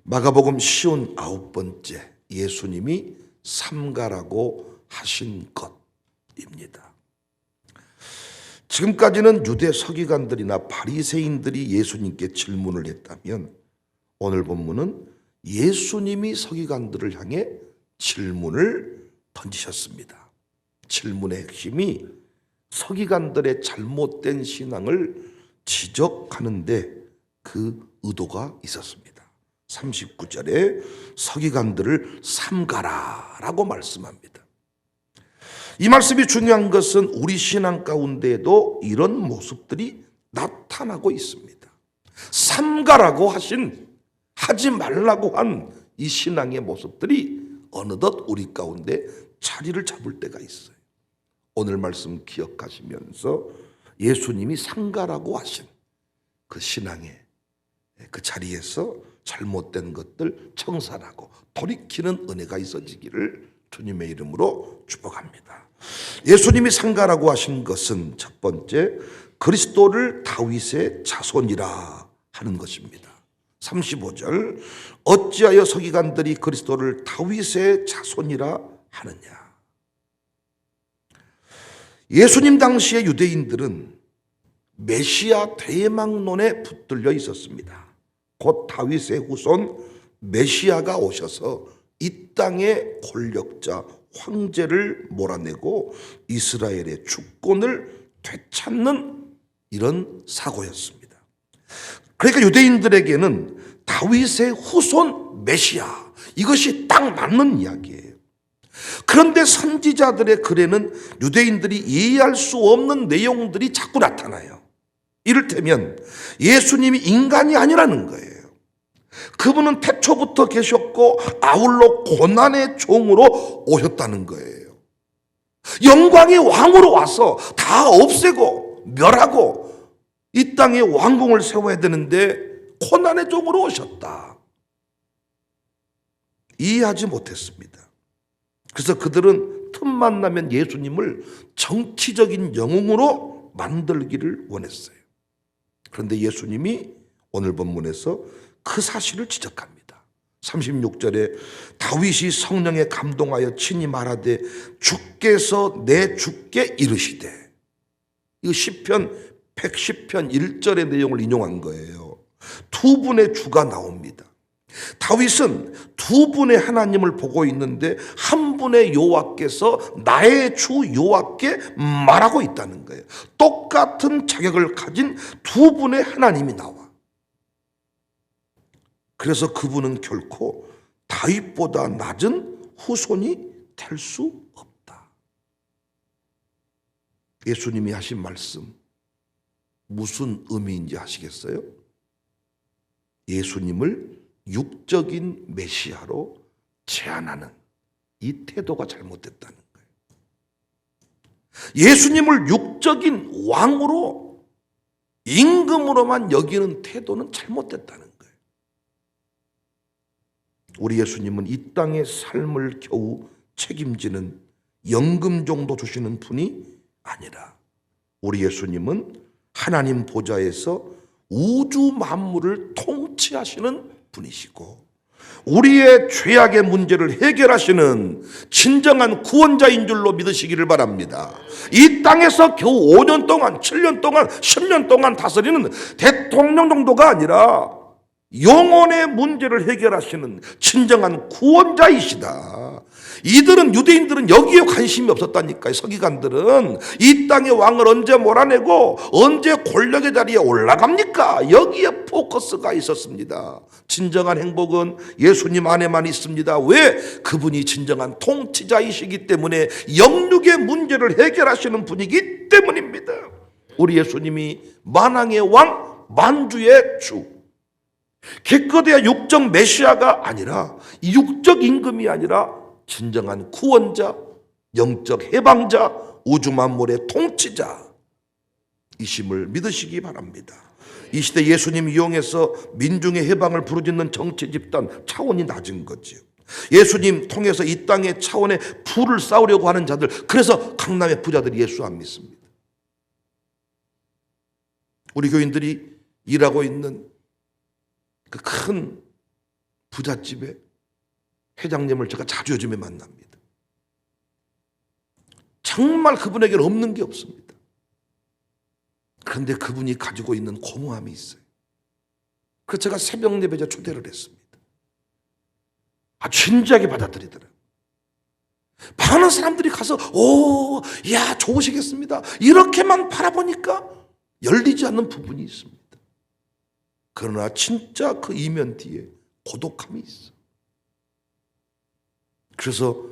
마가복음 쉬운 9번째, 예수님이 삼가라고 하신 것입니다. 지금까지는 유대 서기관들이나 바리새인들이 예수님께 질문을 했다면, 오늘 본문은 예수님이 서기관들을 향해 질문을 던지셨습니다. 질문의 핵심이 서기관들의 잘못된 신앙을 지적하는데 그 의도가 있었습니다. 39절에 서기관들을 삼가라라고 말씀합니다. 이 말씀이 중요한 것은 우리 신앙 가운데에도 이런 모습들이 나타나고 있습니다. 삼가라고 하지 말라고 한 이 신앙의 모습들이 어느덧 우리 가운데 자리를 잡을 때가 있어요. 오늘 말씀 기억하시면서 예수님이 삼가라고 하신 그 신앙의 그 자리에서 잘못된 것들 청산하고 돌이키는 은혜가 있어지기를 주님의 이름으로 축복합니다. 예수님이 삼가라고 하신 것은 첫 번째, 그리스도를 다윗의 자손이라 하는 것입니다. 35절, 어찌하여 서기관들이 그리스도를 다윗의 자손이라 하느냐. 예수님 당시의 유대인들은 메시아 대망론에 붙들려 있었습니다. 곧 다윗의 후손 메시아가 오셔서 이 땅의 권력자 황제를 몰아내고 이스라엘의 주권을 되찾는 이런 사고였습니다. 그러니까 유대인들에게는 다윗의 후손 메시아, 이것이 딱 맞는 이야기예요. 그런데 선지자들의 글에는 유대인들이 이해할 수 없는 내용들이 자꾸 나타나요. 이를테면 예수님이 인간이 아니라는 거예요. 그분은 태초부터 계셨고 아울러 고난의 종으로 오셨다는 거예요. 영광의 왕으로 와서 다 없애고 멸하고 이 땅에 왕궁을 세워야 되는데 고난의 종으로 오셨다. 이해하지 못했습니다. 그래서 그들은 틈만 나면 예수님을 정치적인 영웅으로 만들기를 원했어요. 그런데 예수님이 오늘 본문에서 그 사실을 지적합니다. 36절에 다윗이 성령에 감동하여 친히 말하되 주께서 내 주께 이르시되, 이거 시편 110편 1절의 내용을 인용한 거예요. 두 분의 주가 나옵니다. 다윗은 두 분의 하나님을 보고 있는데 한 분의 여호와께서 나의 주 여호와께 말하고 있다는 거예요. 똑같은 자격을 가진 두 분의 하나님이 나와. 그래서 그분은 결코 다윗보다 낮은 후손이 될 수 없다. 예수님이 하신 말씀 무슨 의미인지 아시겠어요? 예수님을 육적인 메시아로 제안하는 이 태도가 잘못됐다는 거예요. 예수님을 육적인 왕으로 임금으로만 여기는 태도는 잘못됐다는 거예요. 우리 예수님은 이 땅의 삶을 겨우 책임지는 연금 정도 주시는 분이 아니라 우리 예수님은 하나님 보좌에서 우주 만물을 통치하시는 분이시고 우리의 죄악의 문제를 해결하시는 진정한 구원자인 줄로 믿으시기를 바랍니다. 이 땅에서 겨우 5년 동안, 7년 동안, 10년 동안 다스리는 대통령 정도가 아니라 영혼의 문제를 해결하시는 진정한 구원자이시다. 이들은, 유대인들은 여기에 관심이 없었다니까요. 서기관들은 이 땅의 왕을 언제 몰아내고 언제 권력의 자리에 올라갑니까? 여기에 포커스가 있었습니다. 진정한 행복은 예수님 안에만 있습니다. 왜? 그분이 진정한 통치자이시기 때문에, 영육의 문제를 해결하시는 분이기 때문입니다. 우리 예수님이 만왕의 왕, 만주의 주, 기껏해야 육적 메시아가 아니라, 육적 임금이 아니라 진정한 구원자, 영적 해방자, 우주 만물의 통치자 이심을 믿으시기 바랍니다. 이 시대 예수님 이용해서 민중의 해방을 부르짖는 정치 집단, 차원이 낮은 거지요. 예수님 통해서 이 땅의 차원에 부를 쌓으려고 하는 자들, 그래서 강남의 부자들이 예수 안 믿습니다. 우리 교인들이 일하고 있는 그 큰 부잣집에 회장님을 제가 자주 요즘에 만납니다. 정말 그분에게는 없는 게 없습니다. 그런데 그분이 가지고 있는 공허함이 있어요. 그래서 제가 새벽 예배에 초대를 했습니다. 진지하게 받아들이더라고요. 많은 사람들이 가서 오, 야, 좋으시겠습니다. 이렇게만 바라보니까 열리지 않는 부분이 있습니다. 그러나 진짜 그 이면 뒤에 고독함이 있어. 그래서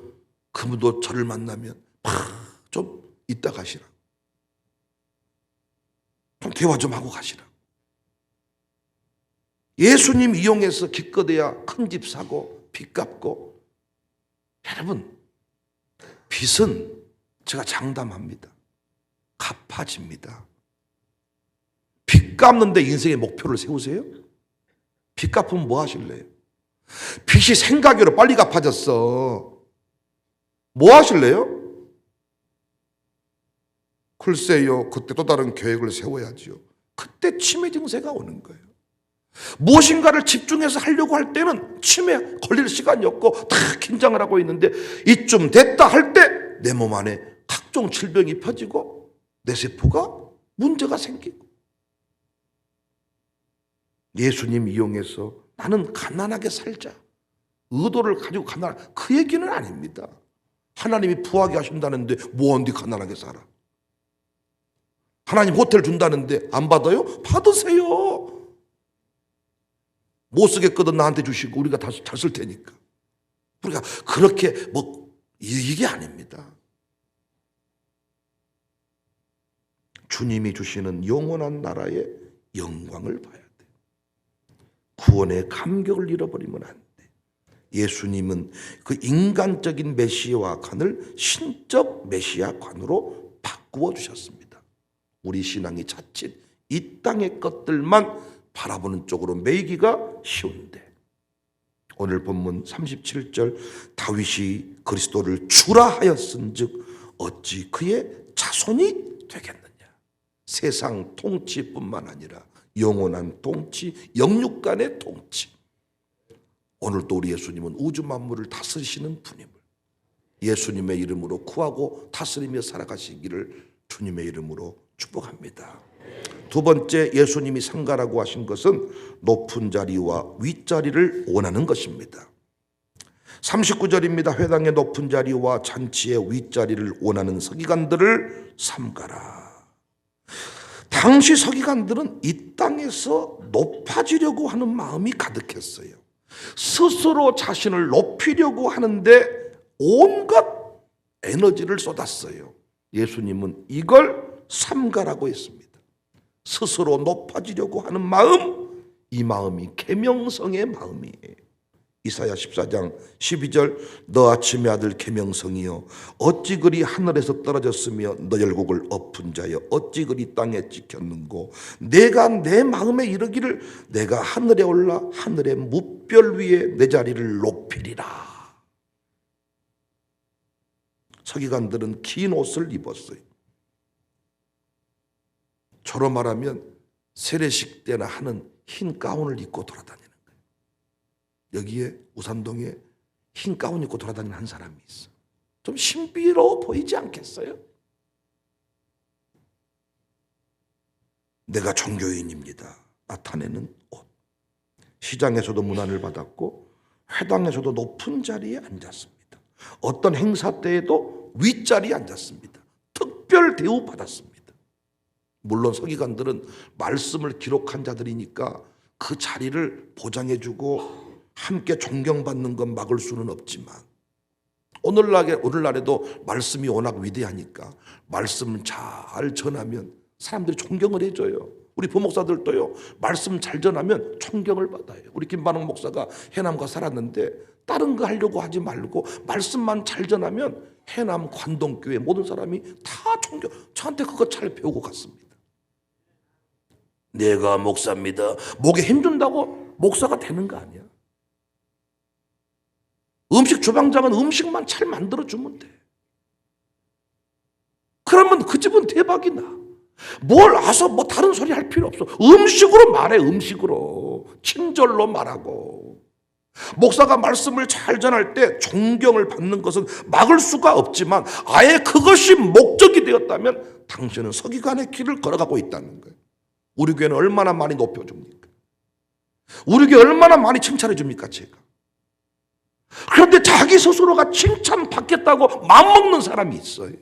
그분도 저를 만나면 좀 이따 가시라. 좀 대화 좀 하고 가시라. 예수님 이용해서 기껏해야 큰 집 사고 빚 갚고, 여러분 빚은 제가 장담합니다. 갚아집니다. 빚 갚는데 인생의 목표를 세우세요? 빚 갚으면 뭐 하실래요? 빚이 생각외로 빨리 갚아졌어. 뭐 하실래요? 글쎄요, 그때 또 다른 계획을 세워야지요. 그때 치매 증세가 오는 거예요. 무엇인가를 집중해서 하려고 할 때는 치매 걸릴 시간이 없고 다 긴장을 하고 있는데, 이쯤 됐다 할 때 내 몸 안에 각종 질병이 퍼지고 내 세포가 문제가 생기고. 예수님 이용해서 나는 가난하게 살자, 의도를 가지고 그 얘기는 아닙니다. 하나님이 부하게 하신다는데 뭐 어디 가난하게 살아? 하나님 호텔 준다는데 안 받아요? 받으세요. 못 쓰겠거든 나한테 주시고 우리가 다 잘 쓸 테니까. 우리가 그렇게 이게 아닙니다. 주님이 주시는 영원한 나라의 영광을 봐야 돼. 구원의 감격을 잃어버리면 안 돼. 예수님은 그 인간적인 메시아 관을 신적 메시아 관으로 바꾸어 주셨습니다. 우리 신앙이 자칫 이 땅의 것들만 바라보는 쪽으로 매이기가 쉬운데, 오늘 본문 37절, 다윗이 그리스도를 주라 하였은즉 어찌 그의 자손이 되겠느냐. 세상 통치뿐만 아니라 영원한 통치, 영육간의 통치. 오늘 또 우리 예수님은 우주 만물을 다스리시는 분임을 예수님의 이름으로 구하고 다스리며 살아가시기를 주님의 이름으로 축복합니다. 두 번째, 예수님이 상가라고 하신 것은 높은 자리와 윗자리를 원하는 것입니다. 39절입니다. 회당의 높은 자리와 잔치의 윗자리를 원하는 서기관들을 삼가라. 당시 서기관들은 이 땅에서 높아지려고 하는 마음이 가득했어요. 스스로 자신을 높이려고 하는데 온갖 에너지를 쏟았어요. 예수님은 이걸 삼가라고 했습니다. 스스로 높아지려고 하는 마음, 이 마음이 계명성의 마음이에요. 이사야 14장 12절, 너 아침의 아들 계명성이여 어찌 그리 하늘에서 떨어졌으며 너 열국을 엎은 자여 어찌 그리 땅에 찍혔는고, 내가 내 마음에 이르기를 내가 하늘에 올라 하늘의 무별 위에 내 자리를 높이리라. 서기관들은 긴 옷을 입었어요. 저로 말하면 세례식 때나 하는 흰 가운을 입고 돌아다니는 거예요. 여기에 우산동에 흰 가운 입고 돌아다니는 한 사람이 있어. 좀 신비로워 보이지 않겠어요? 내가 종교인입니다 나타내는 옷. 시장에서도 문안을 받았고 회당에서도 높은 자리에 앉았습니다. 어떤 행사 때에도 윗자리에 앉았습니다. 특별 대우 받았습니다. 물론 서기관들은 말씀을 기록한 자들이니까 그 자리를 보장해주고 함께 존경받는 건 막을 수는 없지만, 오늘날에도 말씀이 워낙 위대하니까 말씀을 잘 전하면 사람들이 존경을 해줘요. 우리 부목사들도요, 말씀 잘 전하면 존경을 받아요. 우리 김반옥 목사가 해남가 살았는데 다른 거 하려고 하지 말고 말씀만 잘 전하면 해남 관동교회 모든 사람이 다 존경, 저한테 그거 잘 배우고 갔습니다. 내가 목사입니다. 목에 힘준다고 목사가 되는 거 아니야. 음식 주방장은 음식만 잘 만들어주면 돼. 그러면 그 집은 대박이 나. 뭘 와서 뭐 다른 소리 할 필요 없어. 음식으로 말해. 음식으로 친절로 말하고. 목사가 말씀을 잘 전할 때 존경을 받는 것은 막을 수가 없지만 아예 그것이 목적이 되었다면 당신은 서기관의 길을 걸어가고 있다는 거예요. 우리 교회는 얼마나 많이 높여줍니까? 우리 교회 얼마나 많이 칭찬해 줍니까 제가? 그런데 자기 스스로가 칭찬받겠다고 마음먹는 사람이 있어요.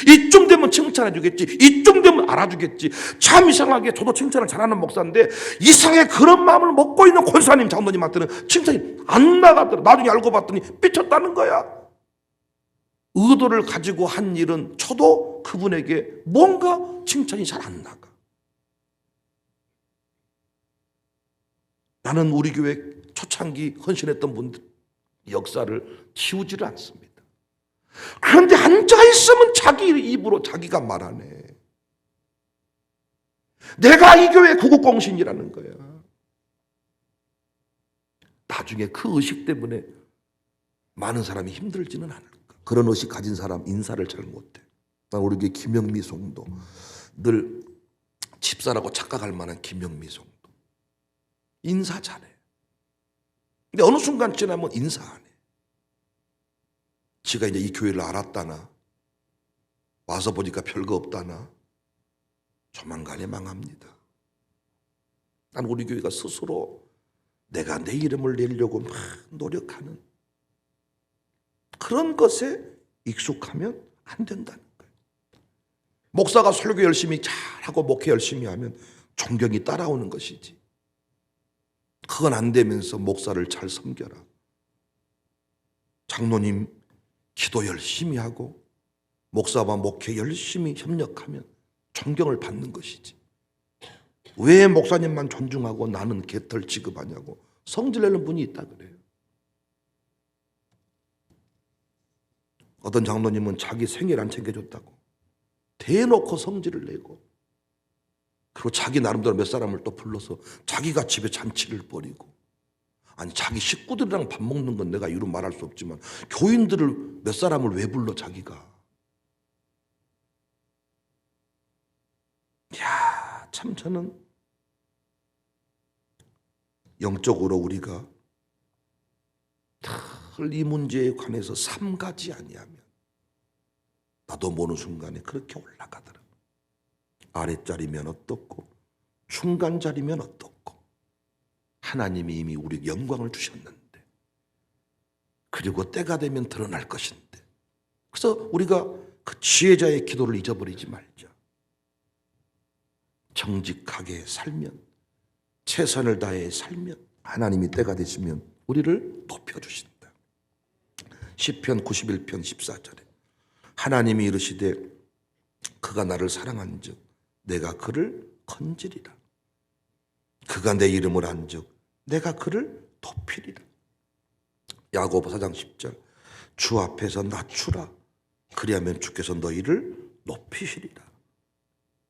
이쯤 되면 칭찬해 주겠지, 이쯤 되면 알아주겠지. 참 이상하게 저도 칭찬을 잘하는 목사인데 이상하게 그런 마음을 먹고 있는 권사님 장로님한테는 칭찬이 안 나가더라. 나중에 알고 봤더니 삐쳤다는 거야. 의도를 가지고 한 일은 저도 그분에게 뭔가 칭찬이 잘 안 나가. 나는 우리 교회 초창기 헌신했던 분들 역사를 키우지를 않습니다. 그런데 앉아있으면 자기 입으로 자기가 말하네. 내가 이 교회 구국공신이라는 거야. 나중에 그 의식 때문에 많은 사람이 힘들지는 않을까. 그런 의식 가진 사람 인사를 잘 못해. 난 우리 교회 김영미 성도, 늘 집사라고 착각할 만한 김영미 성도 인사 잘해. 근데 어느 순간 지나면 인사 안 해. 지가 이제 이 교회를 알았다나 와서 보니까 별거 없다나 조만간에 망합니다. 난 우리 교회가 스스로 내가 내 이름을 내려고 막 노력하는 그런 것에 익숙하면 안 된다는 거예요. 목사가 설교 열심히 잘하고 목회 열심히 하면 존경이 따라오는 것이지. 그건 안 되면서 목사를 잘 섬겨라. 장로님 기도 열심히 하고 목사와 목회 열심히 협력하면 존경을 받는 것이지. 왜 목사님만 존중하고 나는 개털 취급하냐고 성질내는 분이 있다 그래요. 어떤 장로님은 자기 생일 안 챙겨줬다고 대놓고 성질을 내고, 그리고 자기 나름대로 몇 사람을 또 불러서 자기가 집에 잔치를 벌이고, 아니 자기 식구들이랑 밥 먹는 건 내가 이루 말할 수 없지만 교인들을 몇 사람을 왜 불러 자기가. 야, 참 저는 영적으로 우리가 이 문제에 관해서 삼가지 아니하면 나도 모르는 순간에 그렇게 올라가더라. 아랫자리면 어떻고 중간자리면 어떻고 하나님이 이미 우리에게 영광을 주셨는데, 그리고 때가 되면 드러날 것인데, 그래서 우리가 그 지혜자의 기도를 잊어버리지 말자. 정직하게 살면, 최선을 다해 살면 하나님이 때가 되시면 우리를 높여주신다. 시편 91편 14절에 하나님이 이르시되 그가 나를 사랑한즉 내가 그를 건지리라. 그가 내 이름을 안즉 내가 그를 높이리라. 야고보 4장 10절 주 앞에서 낮추라. 그리하면 주께서 너희를 높이시리라.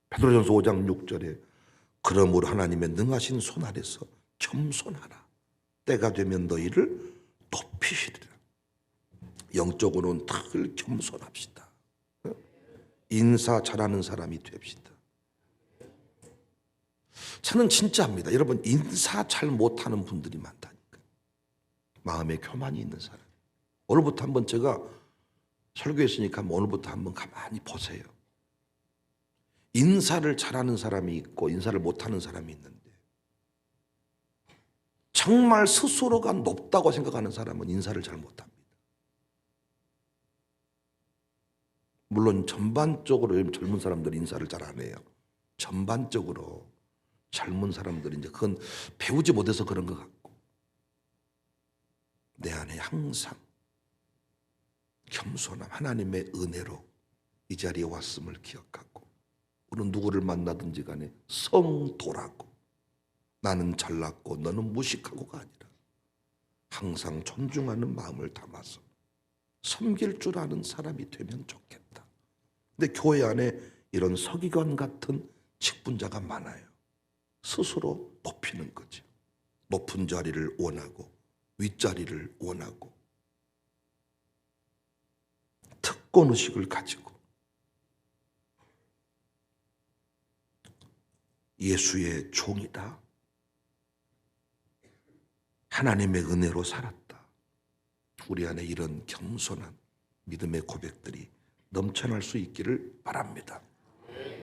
베드로전서 5장 6절에 그러므로 하나님의 능하신 손 아래서 겸손하라. 때가 되면 너희를 높이시리라. 영적으로는 늘 겸손합시다. 인사 잘하는 사람이 됩시다. 저는 진짜입니다. 여러분, 인사 잘 못하는 분들이 많다니까. 마음에 교만이 있는 사람. 오늘부터 한번 제가 설교했으니까 오늘부터 한번 가만히 보세요. 인사를 잘하는 사람이 있고 인사를 못하는 사람이 있는데, 정말 스스로가 높다고 생각하는 사람은 인사를 잘 못합니다. 물론 전반적으로 젊은 사람들은 인사를 잘 안 해요. 전반적으로 젊은 사람들은 이제 그건 배우지 못해서 그런 것 같고, 내 안에 항상 겸손함, 하나님의 은혜로 이 자리에 왔음을 기억하고, 우리는 누구를 만나든지 간에 성도라고, 나는 잘났고 너는 무식하고가 아니라 항상 존중하는 마음을 담아서 섬길 줄 아는 사람이 되면 좋겠다. 근데 교회 안에 이런 서기관 같은 직분자가 많아요. 스스로 높이는 거죠. 높은 자리를 원하고 윗자리를 원하고 특권의식을 가지고 예수의 종이다. 하나님의 은혜로 살았다. 우리 안에 이런 겸손한 믿음의 고백들이 넘쳐날 수 있기를 바랍니다.